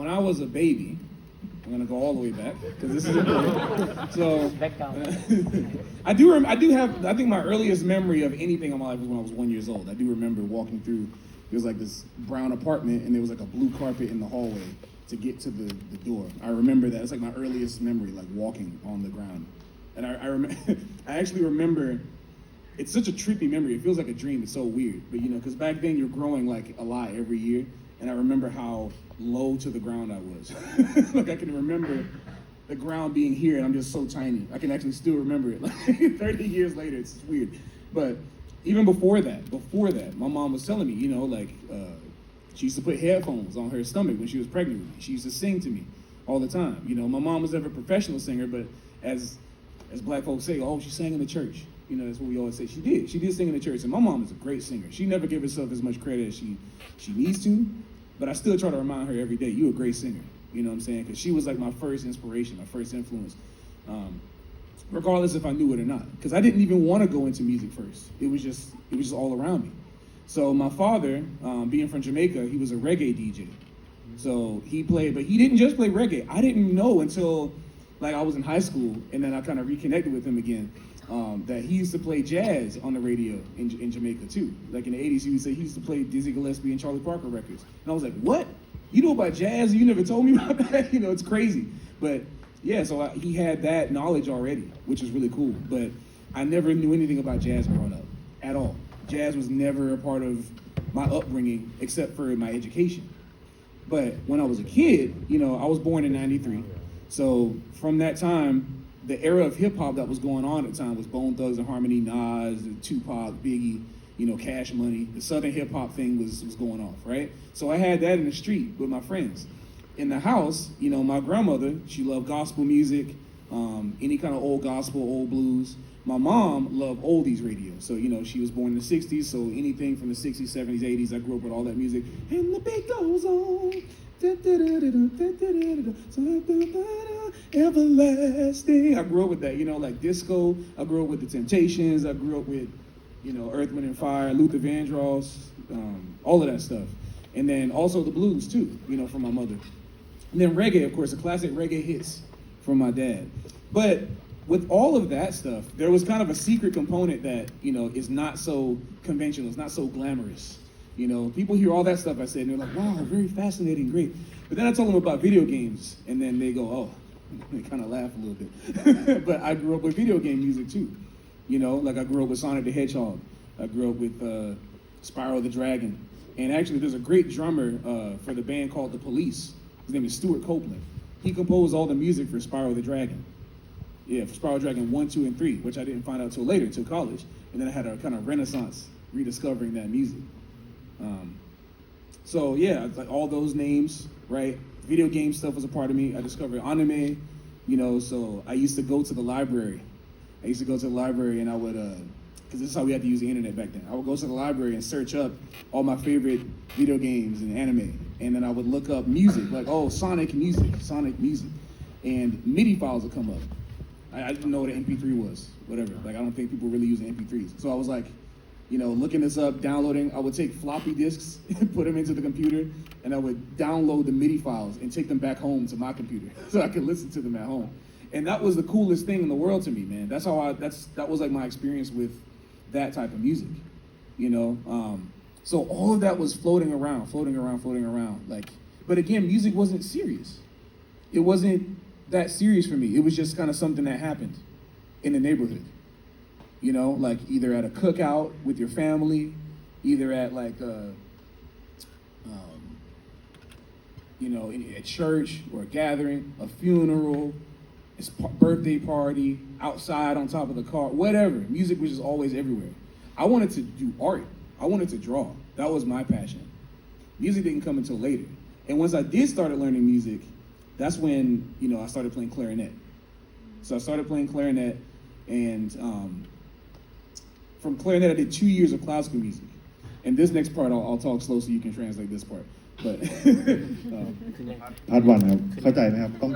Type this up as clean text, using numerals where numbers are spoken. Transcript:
when I was a baby, I'm gonna go all the way back because this is important. So I think my earliest memory of anything in my life was when I was 1 year old. I do remember walking through. It was like this brown apartment, and there was like a blue carpet in the hallway to get to the door. I remember that. It's like my earliest memory, like walking on the ground. And I actually remember. It's such a trippy memory. It feels like a dream. It's so weird. But because back then you're growing like a lot every year. And I remember how low to the ground I was. Like I can remember the ground being here and I'm just so tiny. I can actually still remember it. Like 30 years later, it's just weird. But even before that, my mom was telling me, she used to put headphones on her stomach when she was pregnant with me. She used to sing to me all the time. My mom was never a professional singer, but as black folks say, oh, she sang in the church. That's what we always say. She did sing in the church, and my mom is a great singer. She never gave herself as much credit as she needs to, but I still try to remind her every day, you're a great singer. You know what I'm saying? Because she was like my first inspiration, my first influence, regardless if I knew it or not. Because I didn't even want to go into music first. It was just all around me. So my father, being from Jamaica, he was a reggae DJ. So he played, but he didn't just play reggae. I didn't know until like I was in high school, and then I kind of reconnected with him again. That he used to play jazz on the radio in Jamaica too. Like in the 80s, he would say he used to play Dizzy Gillespie and Charlie Parker records. And I was like, what? You know about jazz? You never told me about that? It's crazy. But yeah, so he had that knowledge already, which is really cool. But I never knew anything about jazz growing up at all. Jazz was never a part of my upbringing except for my education. But when I was a kid, I was born in 93. So from that time, the era of hip hop that was going on at the time was Bone Thugs and Harmony, Nas, Tupac, Biggie, Cash Money. The Southern hip hop thing was going off, right? So I had that in the street with my friends. In the house, my grandmother, she loved gospel music, any kind of old gospel, old blues. My mom loved oldies radio. So, she was born in the 60s, so anything from the 60s, 70s, 80s, I grew up with all that music. And the beat goes on. Everlasting. I grew up with that, like disco. I grew up with the Temptations. I grew up with, Earth, Wind and Fire, Luther Vandross, all of that stuff. And then also the blues too, from my mother. And then reggae, of course, the classic reggae hits from my dad. But with all of that stuff, there was kind of a secret component that, is not so conventional. It's not so glamorous. People hear all that stuff I said, and they're like, wow, very fascinating, great. But then I told them about video games, and then they go, oh, they kind of laugh a little bit. But I grew up with video game music too. Like I grew up with Sonic the Hedgehog. I grew up with Spyro the Dragon. And actually, there's a great drummer for the band called The Police. His name is Stuart Copeland. He composed all the music for Spyro the Dragon. Yeah, for Spyro Dragon 1, 2, and 3, which I didn't find out till later, till college. And then I had a kind of renaissance rediscovering that music. So yeah, like all those names, right? Video game stuff was a part of me. I discovered anime, so I used to go to the library. And I would, because this is how we had to use the internet back then. I would go to the library and search up all my favorite video games and anime. And then I would look up music, like, oh, Sonic music. And MIDI files would come up. I didn't know what an MP3 was, whatever. Like, I don't think people really use MP3s. So I was like, looking this up, downloading. I would take floppy disks and put them into the computer, and I would download the MIDI files and take them back home to my computer so I could listen to them at home. And that was the coolest thing in the world to me, man. That was like my experience with that type of music, So all of that was floating around. Like, but again, music wasn't serious. It wasn't that serious for me. It was just kind of something that happened in the neighborhood. Like either at a cookout with your family, either at like at church or a gathering, a funeral, a birthday party, outside on top of the car, whatever. Music was just always everywhere. I wanted to do art. I wanted to draw. That was my passion. Music didn't come until later. And once I did start learning music, that's when, I started playing clarinet. So I started playing clarinet, and from clarinet, I did 2 years of classical music. And this next part, I'll talk slow so you can translate this part. But Part 1 ครับเข้าใจไหมครับ